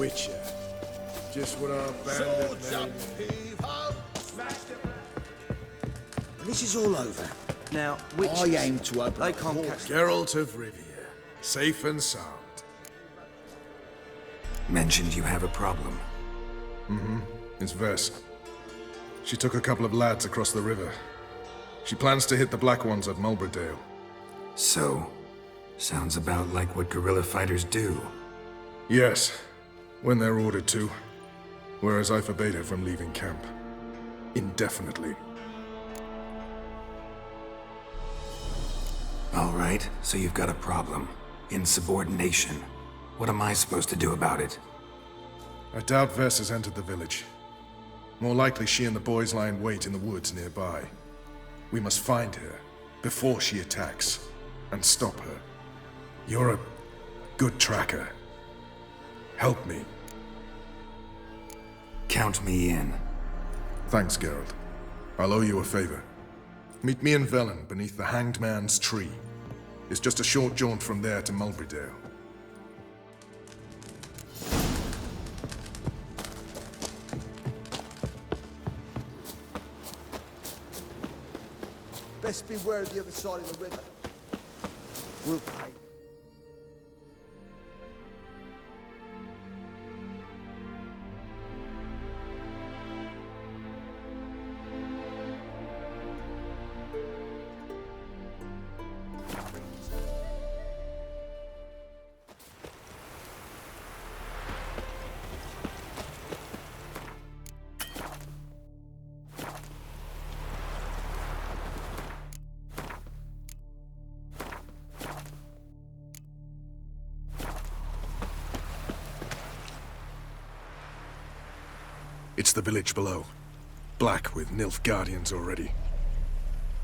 Witcher. Just what our bandit name. When this is all over, Now, which I aim to open they up can't more. catch Geralt of Rivia. Safe and sound. Mentioned you have a problem. It's Vess. She took a couple of lads across the river. She plans to hit the Black Ones at Mulberdale. So, sounds about like what guerrilla fighters do. Yes, when they're ordered to. Whereas I forbade her from leaving camp. Indefinitely. All right, so you've got a problem. Insubordination. What am I supposed to do about it? I doubt Vess has entered the village. More likely she and the boys lie in wait in the woods nearby. We must find her before she attacks and stop her. You're a good tracker. Help me. Count me in. Thanks, Geralt. I'll owe you a favor. Meet me in Velen beneath the Hanged Man's tree. It's just a short jaunt from there to Mulberdale. Best beware of the other side of the river. We'll pay. It's the village below. Black with Nilf guardians already.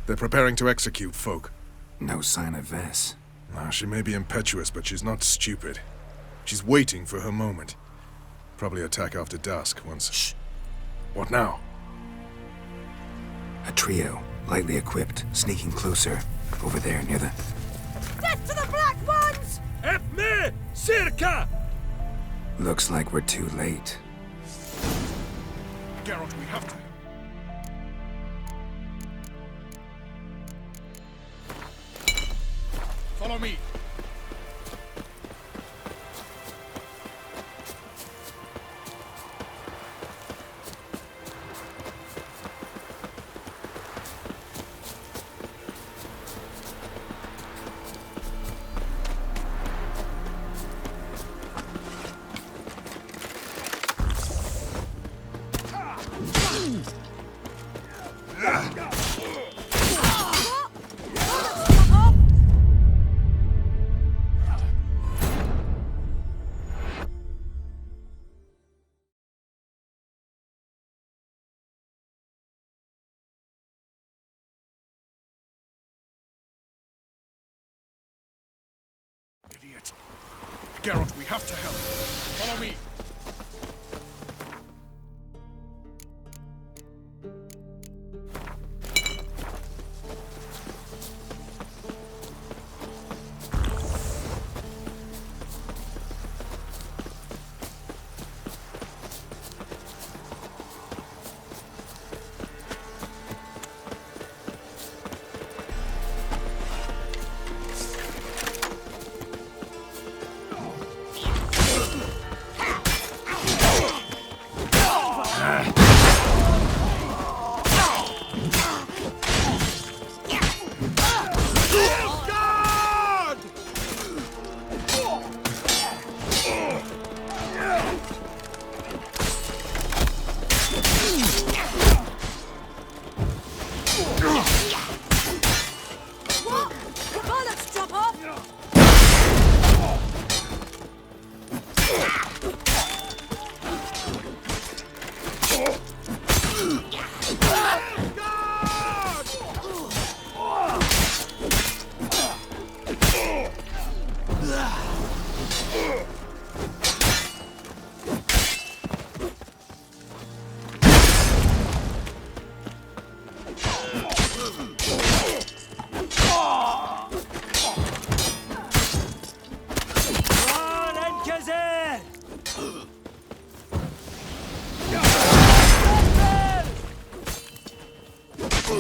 They're preparing to execute folk. No sign of Vess. She may be impetuous, but she's not stupid. She's waiting for her moment. Probably attack after dusk once... Shh! What now? A trio, lightly equipped, sneaking closer. Over there, near the... Death to the Black Ones! Help me! Circa! Looks like we're too late. Geralt, we have to... Follow me. Idiot. Geralt, we have to help. Follow me.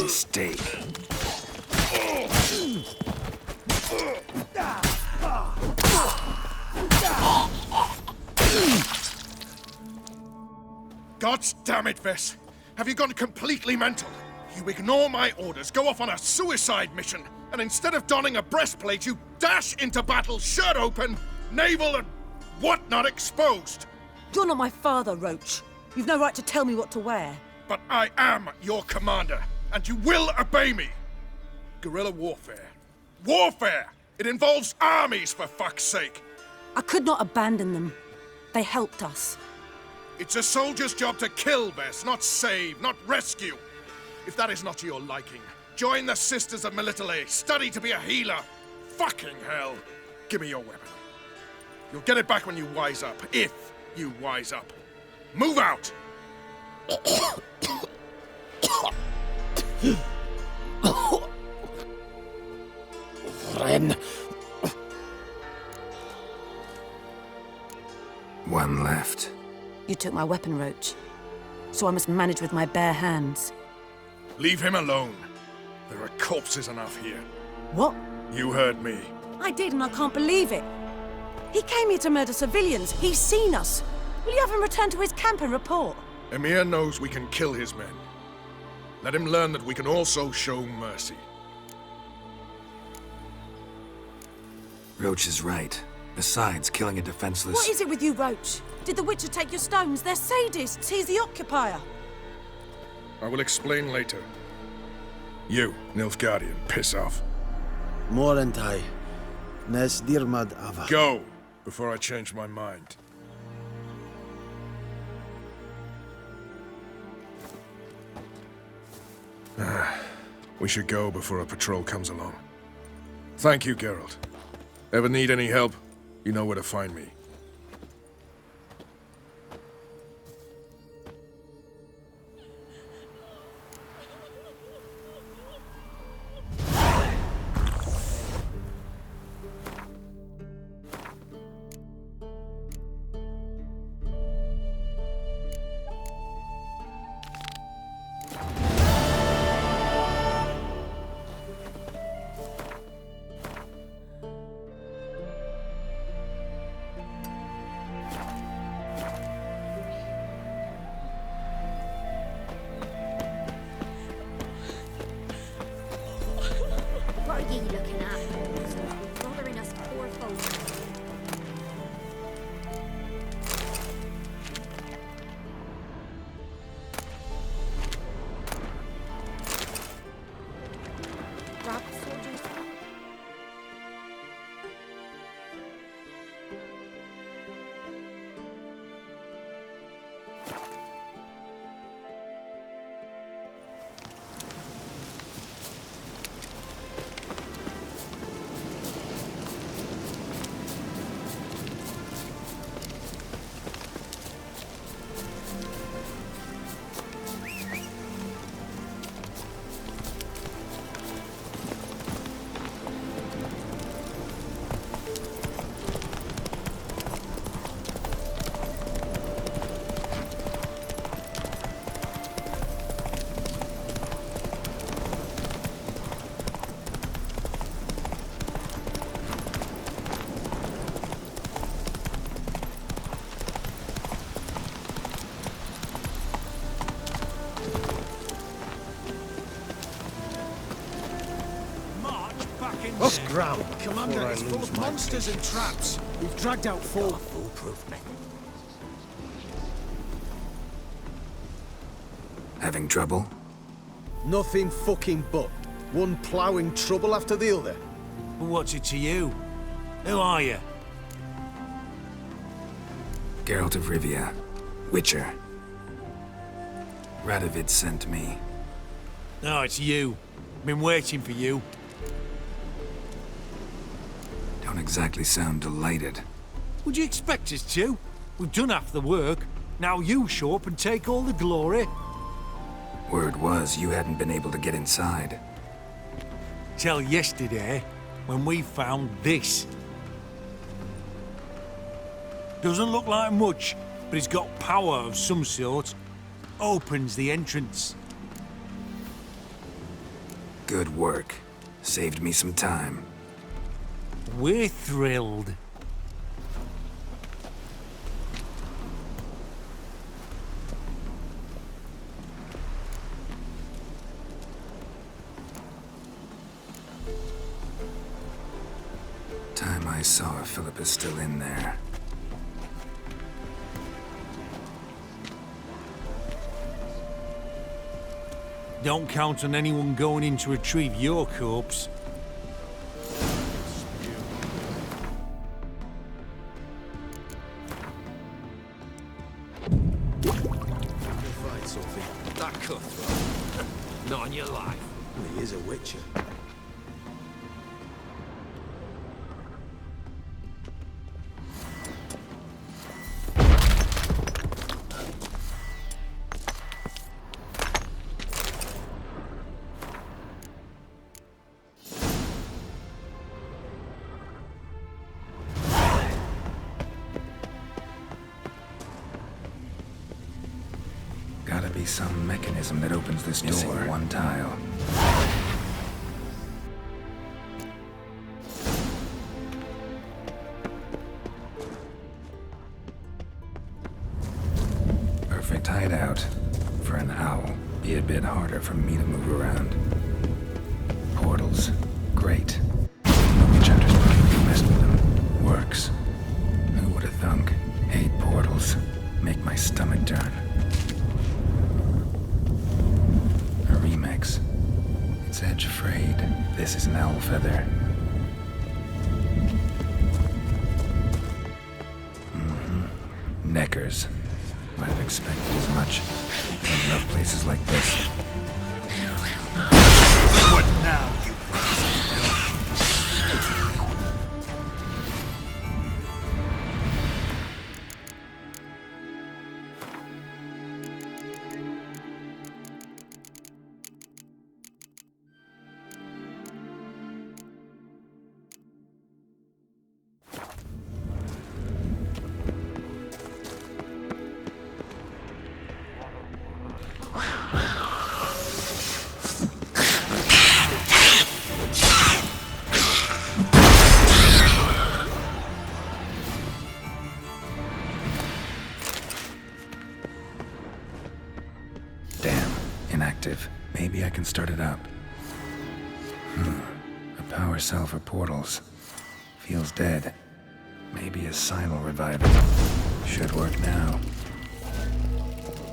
Mistake. God damn it, Vess! Have you gone completely mental? You ignore my orders, go off on a suicide mission, and instead of donning a breastplate, you dash into battle shirt open, navel and whatnot exposed! You're not my father, Roach. You've no right to tell me what to wear. But I am your commander, and you will obey me! Guerrilla warfare. Warfare! It involves armies, for fuck's sake! I could not abandon them. They helped us. It's a soldier's job to kill, Bess, not save, not rescue. If that is not to your liking, join the Sisters of Melitele, study to be a healer. Fucking hell. Give me your weapon. You'll get it back when you wise up, if you wise up. Move out! Ren. One left. You took my weapon, Roach. So I must manage with my bare hands. Leave him alone. There are corpses enough here. What? You heard me. I did, and I can't believe it. He came here to murder civilians. He's seen us. Will you have him return to his camp and report? Emir knows we can kill his men. Let him learn that we can also show mercy. Roach is right. Besides, killing a defenseless... What is it with you, Roach? Did the Witcher take your stones? They're sadists. He's the occupier. I will explain later. You, Nilfgaardian, piss off. Morentai. Nes dirmad ava. Go, before I change my mind. We should go before a patrol comes along. Thank you, Geralt. Ever need any help, you know where to find me. What are you looking at? Bothering us poor folk. Grab the soldiers. Off ground. Commander, it's full of monsters and traps. We've dragged out four. Foolproof method. Having trouble? Nothing fucking but. One ploughing trouble after the other. What's it to you? Who are you? Geralt of Rivia. Witcher. Radovid sent me. No, it's you. Been waiting for you. Don't exactly sound delighted. Would you expect us to? We've done half the work. Now you show up and take all the glory. Word was you hadn't been able to get inside. Till yesterday, when we found this. Doesn't look like much, but it's got power of some sort. Opens the entrance. Good work. Saved me some time. We're thrilled. Time I saw if Philip is still in there. Don't count on anyone going in to retrieve your corpse. You'll find something. That cutthroat. Not in your life. Well, he is a witcher. Gotta be some mechanism that opens this door. Missing one tile. Perfect hideout. For an owl, be a bit harder for me to move around. Portals. Great. No witch hunters probably messed with them. Works. Who would have thunk? Hate portals. Make my stomach turn. It's edge frayed. This is an owl feather. Neckers. Might have expected as much. In rough places like this. What now, you Damn. Inactive. Maybe I can start it up. A power cell for portals. Feels dead. Maybe a sign will revive it. Should work now.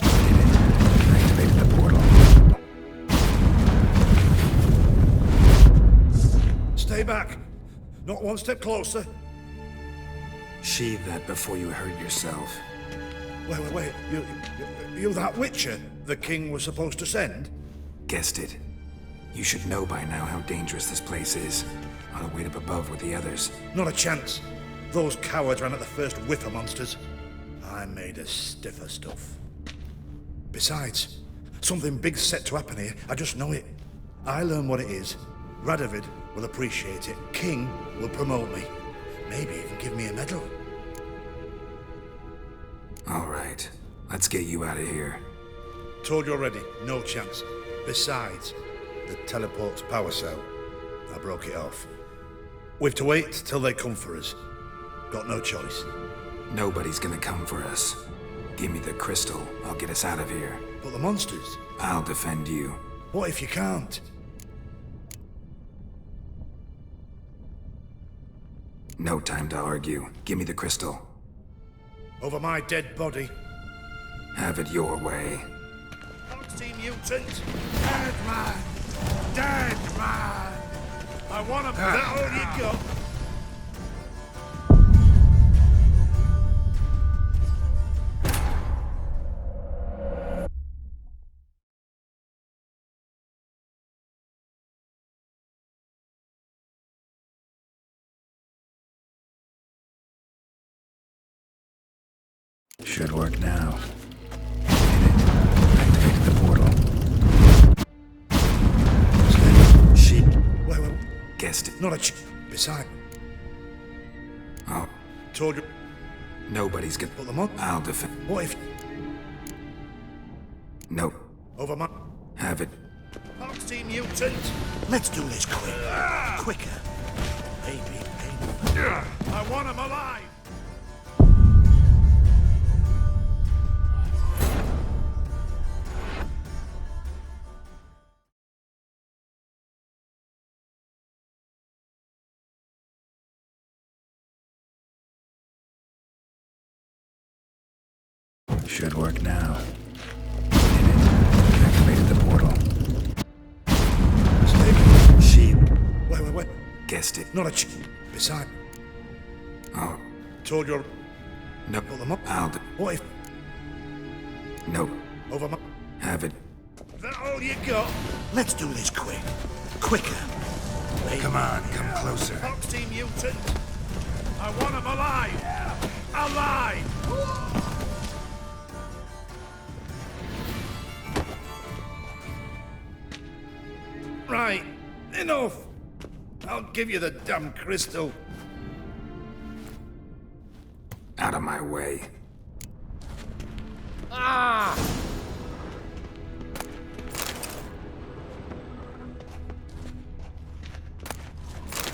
Did it. Activated the portal. Stay back. Not one step closer. Sheathe that before you hurt yourself. Wait. You that Witcher the king was supposed to send? Guessed it. You should know by now how dangerous this place is. I'll wait up above with the others. Not a chance. Those cowards ran at the first whiff of monsters. I'm made of stiffer stuff. Besides, something big's set to happen here. I just know it. I learn what it is. Radovid will appreciate it. King will promote me. Maybe even give me a medal. All right. Let's get you out of here. Told you already, no chance. Besides, the teleport's power cell. I broke it off. We've to wait till they come for us. Got no choice. Nobody's gonna come for us. Give me the crystal. I'll get us out of here. But the monsters? I'll defend you. What if you can't? No time to argue. Give me the crystal. Over my dead body. Have it your way. Foxy mutant! Dead man! Dead man! I want to put that all you got! Should work now. Activated the portal. Sheep. Wait. Guessed it. Not a beside. Oh. Told you. Nobody's gonna. Put them on. I'll defend. What if? Nope. Over my. Have it. Foxy Foxy mutant! Let's do this quick. Quicker. Maybe painful. I want him alive! Should work now. Did it. Activated the portal. Stable. Sheep. Wait. Guessed it. Not a sheep. Beside. Oh, Told you. no. Pull them up. I'll do. What if. No. Over my. Have it. Is that all you got? Let's do this quick. Quicker. Come on, come closer. Foxy mutant! I want him alive! Alive! Right, enough! I'll give you the damn crystal. Out of my way.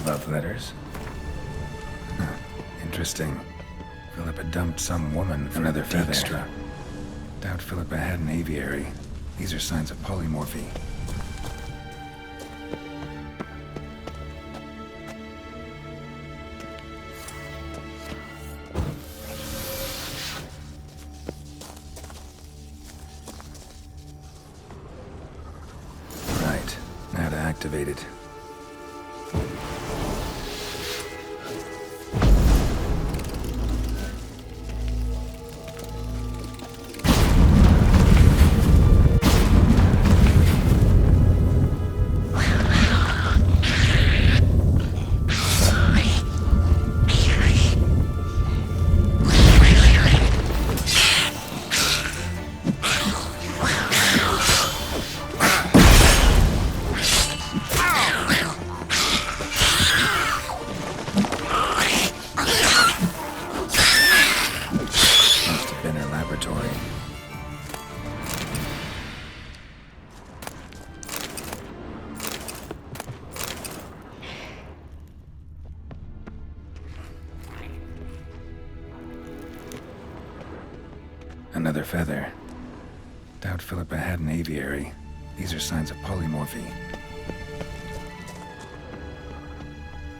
Love letters? Huh. Interesting. Philippa dumped some woman for another feather. Extra. Doubt Philippa had an aviary. These are signs of polymorphy. Right. Now to activate it. Another feather. Doubt Philippa had an aviary. These are signs of polymorphy.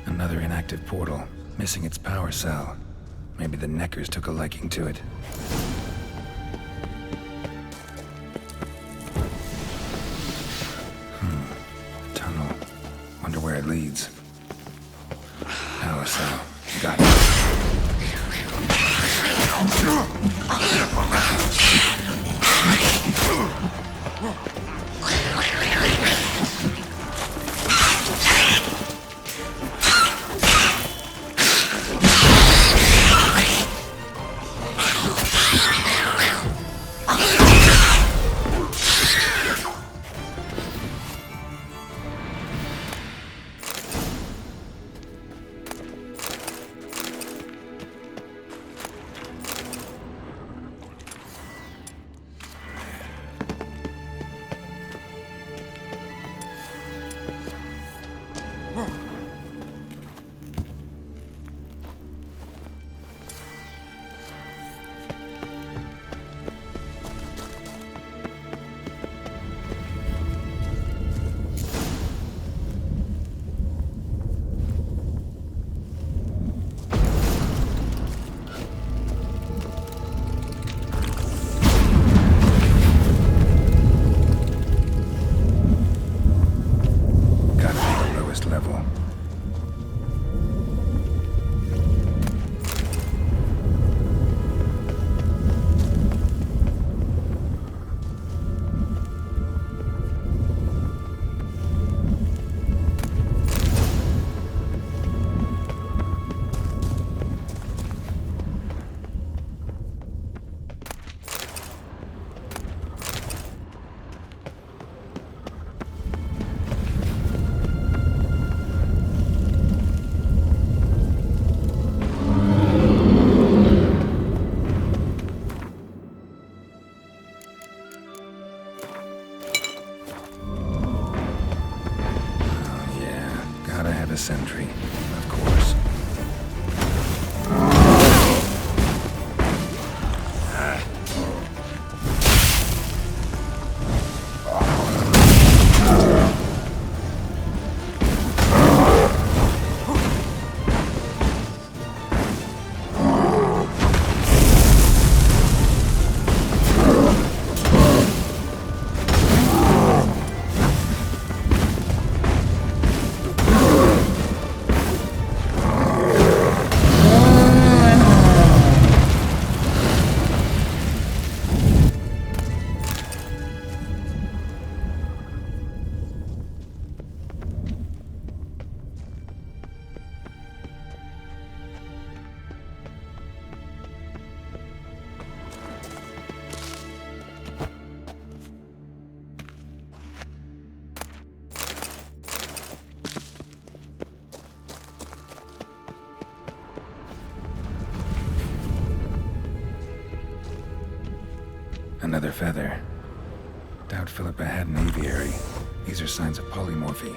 Another inactive portal, missing its power cell. Maybe the Neckers took a liking to it. Tunnel. Wonder where it leads. Power cell. Got it. Gotta be the lowest level. a sentry, of course. Another feather. Doubt Philippa had an aviary. These are signs of polymorphy.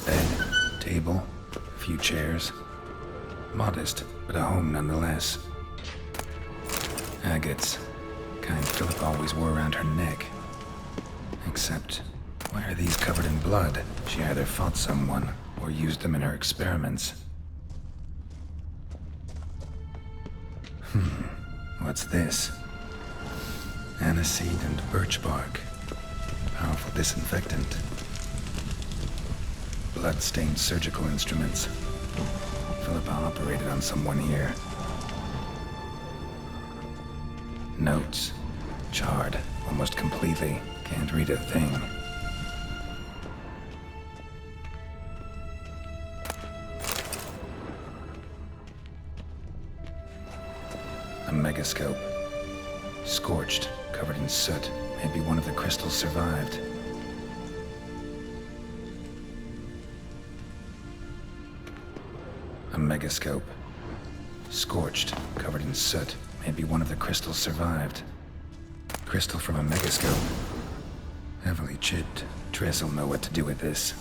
Bed, table, a few chairs. Modest, but a home nonetheless. Agates. Kind Philippa always wore around her neck. Except, why are these covered in blood? She either fought someone, or used them in her experiments. What's this? Aniseed and birch bark. Powerful disinfectant. Blood-stained surgical instruments. Philippa operated on someone here. Notes. Charred, almost completely. Can't read a thing. A megascope. Scorched, covered in soot. Maybe one of the crystals survived. A megascope. Scorched, covered in soot. Maybe one of the crystals survived. Crystal from a megascope. Heavily chipped. Triss will know what to do with this.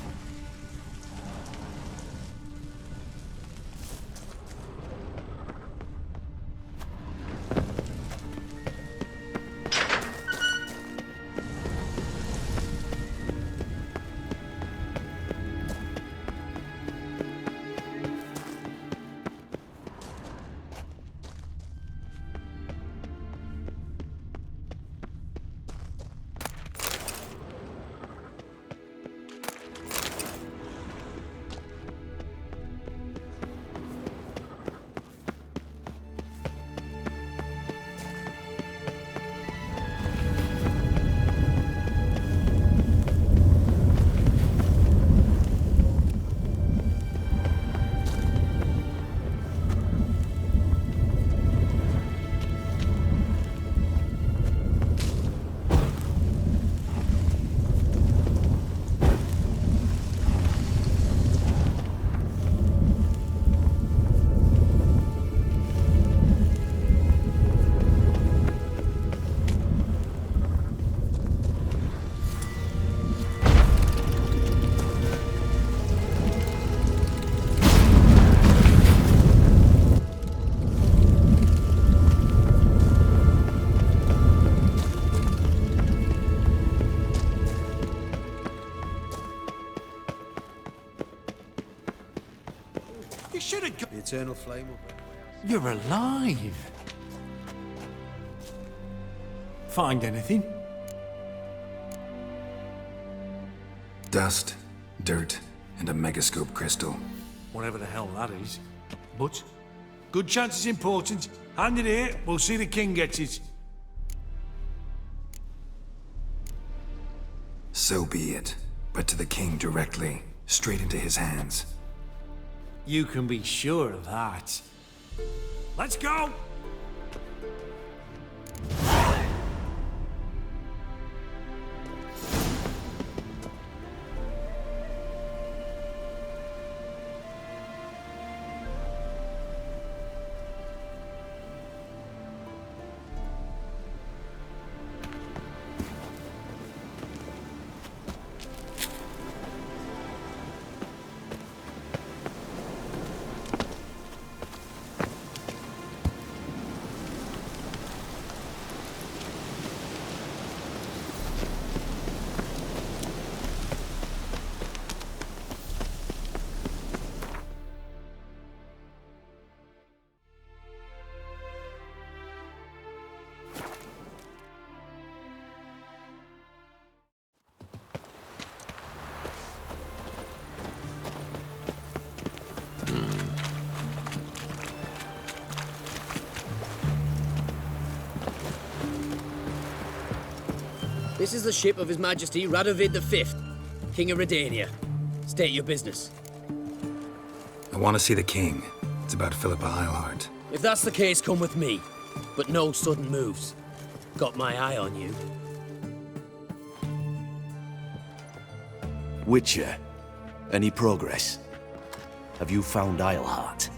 You should have got... The eternal flame will burn. You're alive. Find anything? Dust, dirt, and a megascope crystal. Whatever the hell that is. But, good chance it's important. Hand it here, we'll see the king gets it. So be it. But to the king directly. Straight into his hands. You can be sure of that. Let's go! This is the ship of His Majesty Radovid V, King of Redania. State your business. I want to see the king. It's about Philippa Eilhart. If that's the case, come with me. But no sudden moves. Got my eye on you. Witcher, any progress? Have you found Eilhart?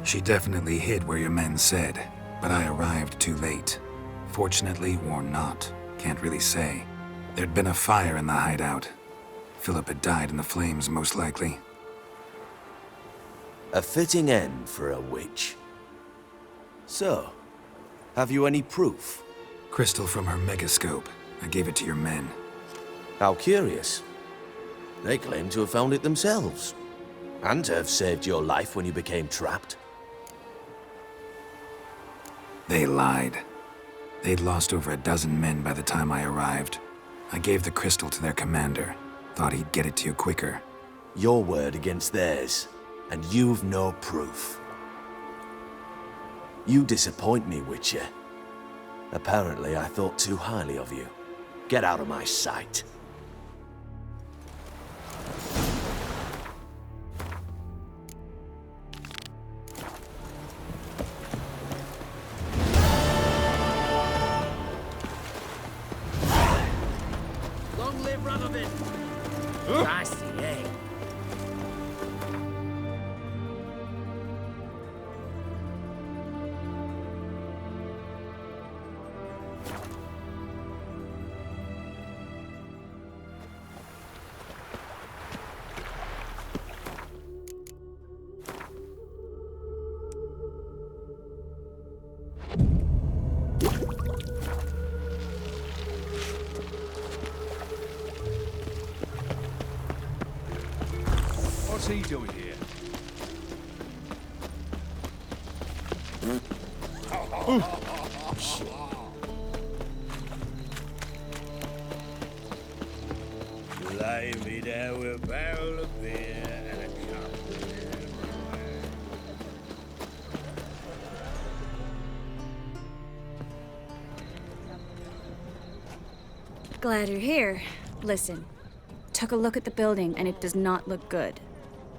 She definitely hid where your men said, but I arrived too late. Fortunately or not, can't really say. There'd been a fire in the hideout. Philip had died in the flames, most likely. A fitting end for a witch. So, have you any proof? Crystal from her megascope. I gave it to your men. How curious. They claim to have found it themselves. And to have saved your life when you became trapped. They lied. They'd lost over a dozen men by the time I arrived. I gave the crystal to their commander. Thought he'd get it to you quicker. Your word against theirs, and you've no proof. You disappoint me, Witcher. Apparently, I thought too highly of you. Get out of my sight. Long live Radovid! I see, eh? What's he doing here? Lay me there with a barrel of beer and a cup of Glad you're here. Listen, took a look at the building and it does not look good.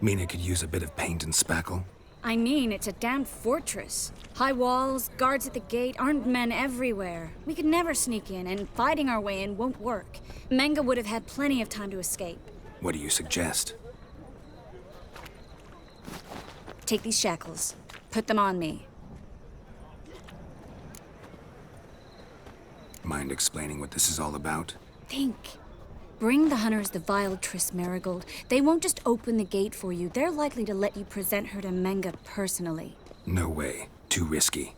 Mean it could use a bit of paint and spackle? I mean, it's a damn fortress. High walls, guards at the gate, armed men everywhere. We could never sneak in, and fighting our way in won't work. Manga would have had plenty of time to escape. What do you suggest? Take these shackles. Put them on me. Mind explaining what this is all about? Think. Bring the hunters the vile Triss Marigold. They won't just open the gate for you. They're likely to let you present her to Manga personally. No way. Too risky.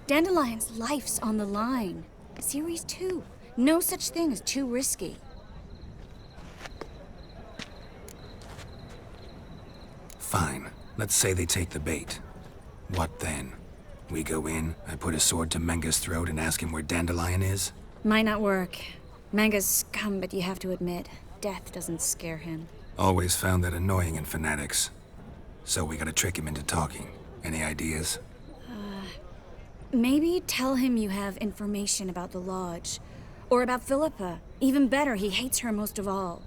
Dandelion's life's on the line. Series 2. No such thing as too risky. Fine. Let's say they take the bait. What then? We go in, I put a sword to Menga's throat and ask him where Dandelion is? Might not work. Manga's scum, but you have to admit, death doesn't scare him. Always found that annoying in fanatics. So we gotta trick him into talking. Any ideas? Maybe tell him you have information about the Lodge. Or about Philippa. Even better, he hates her most of all.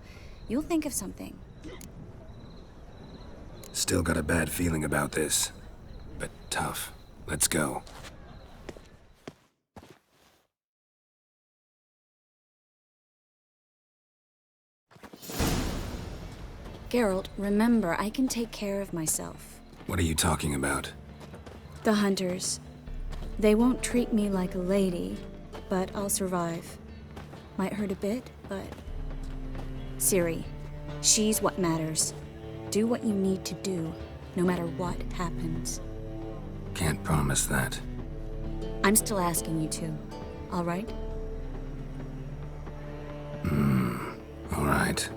You'll think of something. Still got a bad feeling about this. But tough. Let's go. Geralt, remember, I can take care of myself. What are you talking about? The hunters. They won't treat me like a lady, but I'll survive. Might hurt a bit, but... Ciri, she's what matters. Do what you need to do, no matter what happens. Can't promise that. I'm still asking you to, all right? All right.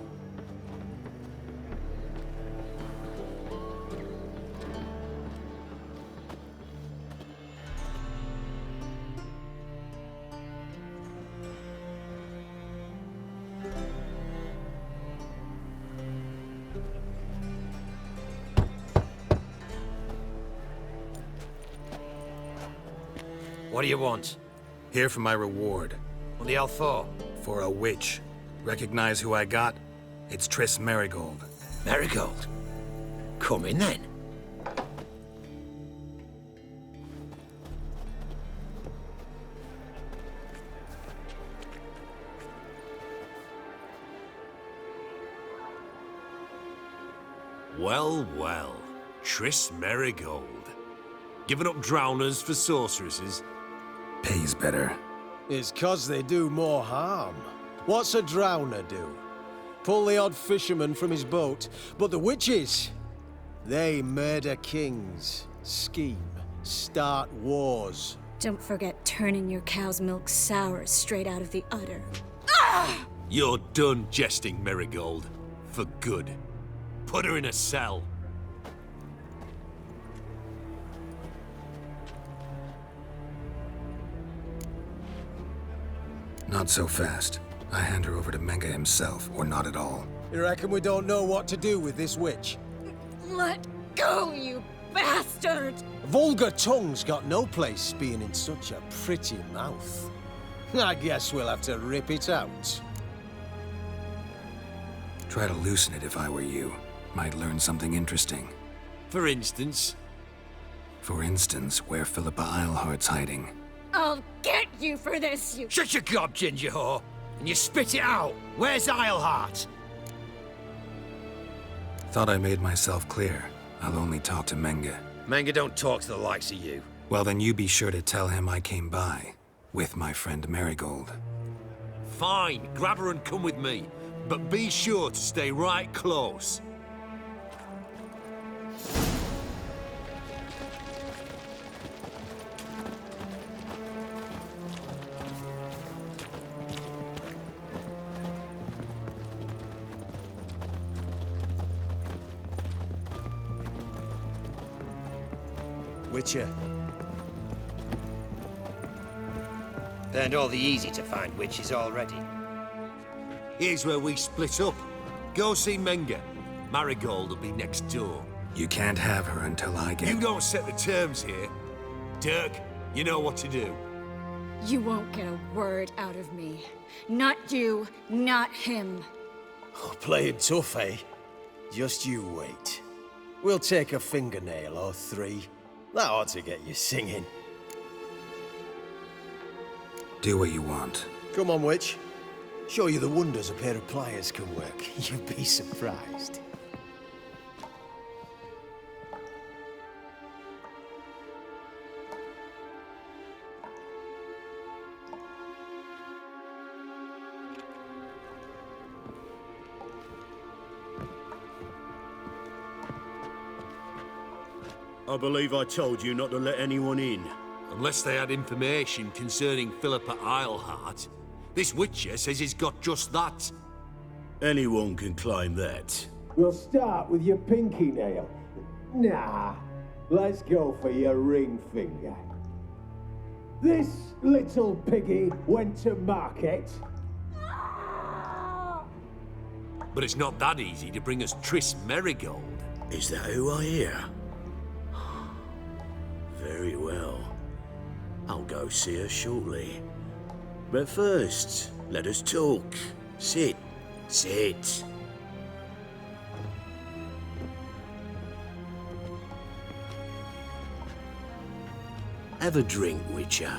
What do you want? Here for my reward. What the hell for? For a witch. Recognize who I got? It's Triss Merigold. Marigold? Come in then. Well, well. Triss Merigold. Giving up drowners for sorceresses? Pays better. It's 'cause they do more harm. What's a drowner do? Pull the odd fisherman from his boat. But the witches, they murder kings, scheme, start wars. Don't forget turning your cow's milk sour straight out of the udder. You're done jesting, Merigold. For good. Put her in a cell. Not so fast. I hand her over to Menga himself, or not at all. You reckon we don't know what to do with this witch? Let go, you bastard! Vulgar tongue's got no place being in such a pretty mouth. I guess we'll have to rip it out. Try to loosen it if I were you. Might learn something interesting. For instance? For instance, where Philippa Eilhart's hiding. I'll get you for this, you— Shut your gob, ginger whore! And you spit it out! Where's Eilhart? Thought I made myself clear. I'll only talk to Menga. Menga don't talk to the likes of you. Well, then you be sure to tell him I came by. With my friend Merigold. Fine, grab her and come with me. But be sure to stay right close. Witcher. Learned all the easy-to-find witches already. Here's where we split up. Go see Menga. Marigold will be next door. You can't have her until I get— You don't set the terms here. Dirk, you know what to do. You won't get a word out of me. Not you, not him. Oh, playing tough, eh? Just you wait. We'll take a fingernail or three. That ought to get you singing. Do what you want. Come on, witch. Show you the wonders a pair of pliers can work. You'd be surprised. I believe I told you not to let anyone in. Unless they had information concerning Philippa Eilhart. This Witcher says he's got just that. Anyone can claim that. We'll start with your pinky nail. Nah, let's go for your ring finger. This little piggy went to market. But it's not that easy to bring us Triss Merigold. Is that who I hear? Very well. I'll go see her shortly. But first, let us talk. Sit. Sit. Have a drink, Witcher.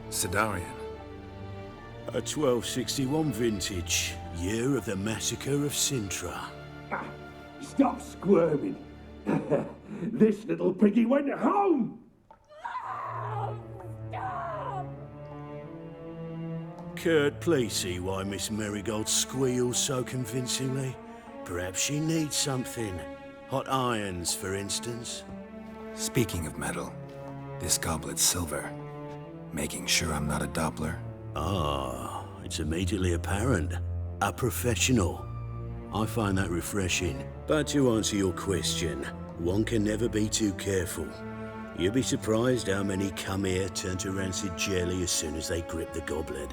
Sidarian. A 1261 vintage, year of the massacre of Sintra. Stop squirming. This little piggy went home. Kurt, please see why Miss Merigold squeals so convincingly. Perhaps she needs something. Hot irons, for instance. Speaking of metal, this goblet's silver. Making sure I'm not a Doppler? Ah, it's immediately apparent. A professional. I find that refreshing. But to answer your question, one can never be too careful. You'll be surprised how many come here turn to rancid jelly as soon as they grip the goblet.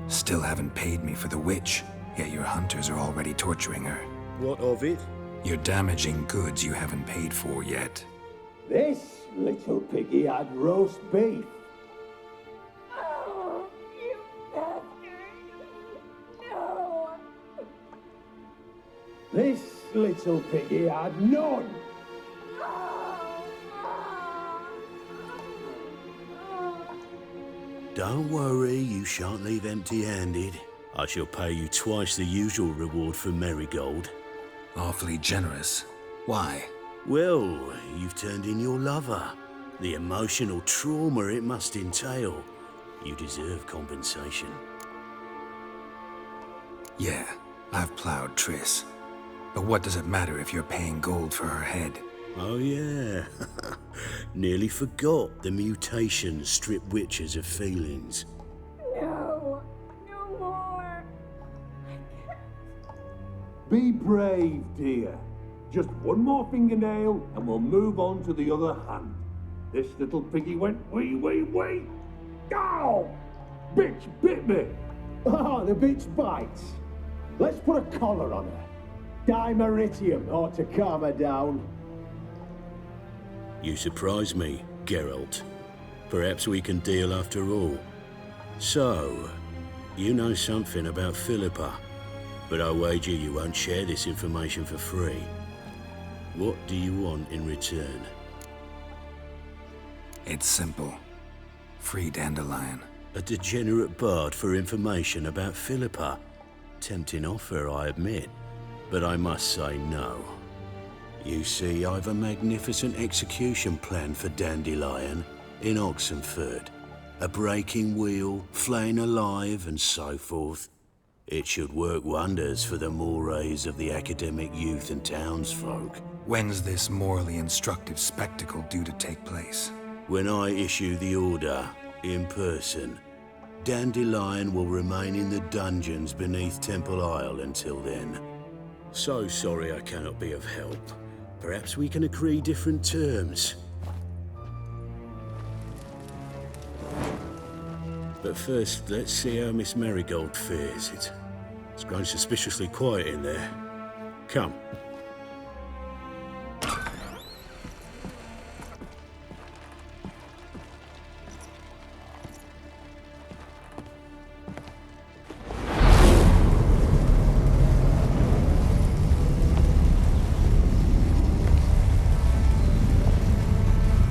Still haven't paid me for the witch, yet your hunters are already torturing her. What of it? You're damaging goods you haven't paid for yet. This little piggy had roast beef. Oh, you bastard. No. This little piggy had none. Don't worry, you shan't leave empty-handed. I shall pay you twice the usual reward for Marigold. Awfully generous. Why? Well, you've turned in your lover. The emotional trauma it must entail. You deserve compensation. Yeah, I've plowed Triss. But what does it matter if you're paying gold for her head? Oh yeah. Nearly forgot the mutations strip witches of feelings. No. No more. Be brave, dear. Just one more fingernail and we'll move on to the other hand. This little piggy went wee. Ow! Bitch bit me! Ah, the bitch bites. Let's put a collar on her. Dimeritium ought to calm her down. You surprise me, Geralt. Perhaps we can deal after all. So, you know something about Philippa, but I wager you won't share this information for free. What do you want in return? It's simple. Free Dandelion. A degenerate bard for information about Philippa. Tempting offer, I admit, but I must say no. You see, I've a magnificent execution plan for Dandelion in Oxenford. A breaking wheel, flaying alive, and so forth. It should work wonders for the mores of the academic youth and townsfolk. When's this morally instructive spectacle due to take place? When I issue the order, in person, Dandelion will remain in the dungeons beneath Temple Isle until then. So sorry I cannot be of help. Perhaps we can agree different terms. But first, let's see how Miss Marigold fares. It's grown suspiciously quiet in there. Come.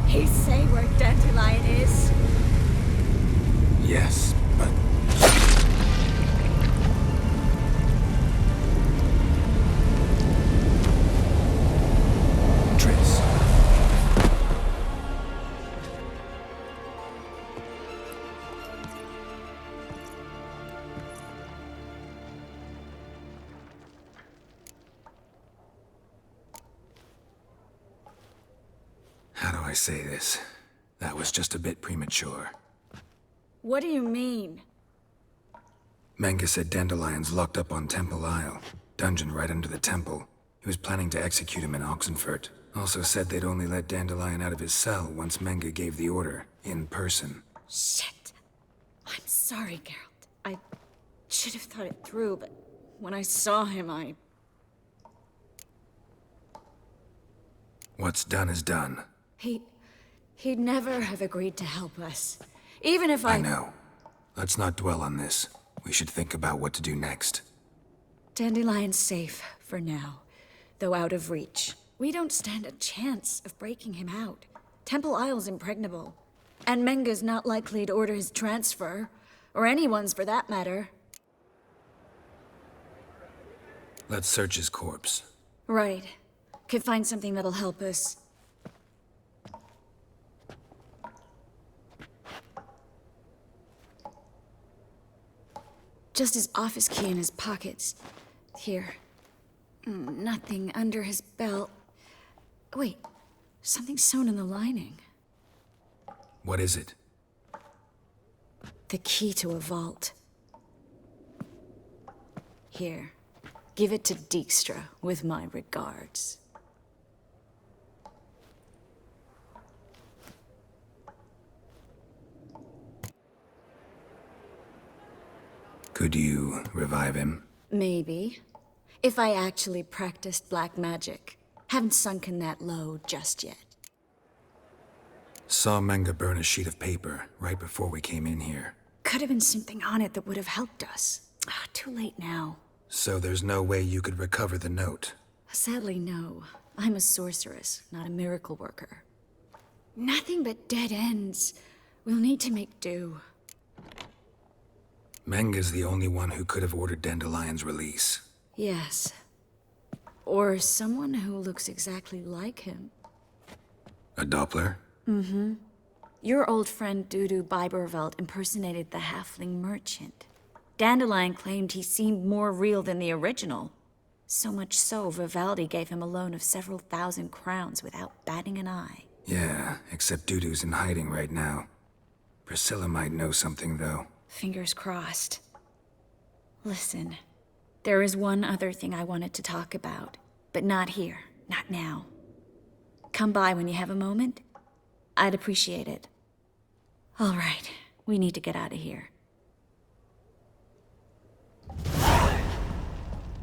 He say where Dandelion is? Yes, but... Triss. How do I say this? That was just a bit premature. What do you mean? Menge said Dandelion's locked up on Temple Isle. Dungeon right under the temple. He was planning to execute him in Oxenfurt. Also said they'd only let Dandelion out of his cell once Menge gave the order, in person. Shit. I'm sorry, Geralt. I should have thought it through, but when I saw him, What's done is done. He'd never have agreed to help us. Even if I know. Let's not dwell on this. We should think about what to do next. Dandelion's safe for now, though out of reach. We don't stand a chance of breaking him out. Temple Isle's impregnable. And Menge's not likely to order his transfer. Or anyone's for that matter. Let's search his corpse. Right. Could find something that'll help us. Just his office key in his pockets. Here. Nothing under his belt. Wait, something sewn in the lining. What is it? The key to a vault. Here. Give it to Dijkstra with my regards. Could you revive him? Maybe. If I actually practiced black magic. Haven't sunken that low just yet. Saw Menga burn a sheet of paper right before we came in here. Could have been something on it that would have helped us. Too late now. So there's no way you could recover the note? Sadly, no. I'm a sorceress, not a miracle worker. Nothing but dead ends. We'll need to make do. Menga's the only one who could have ordered Dandelion's release. Yes. Or someone who looks exactly like him. A Doppler? Mm-hmm. Your old friend Dudu Biberveld impersonated the halfling merchant. Dandelion claimed he seemed more real than the original. So much so, Vivaldi gave him a loan of several thousand crowns without batting an eye. Yeah, except Dudu's in hiding right now. Priscilla might know something, though. Fingers crossed. Listen, there is one other thing I wanted to talk about, but not here, not now. Come by when you have a moment. I'd appreciate it. All right, we need to get out of here.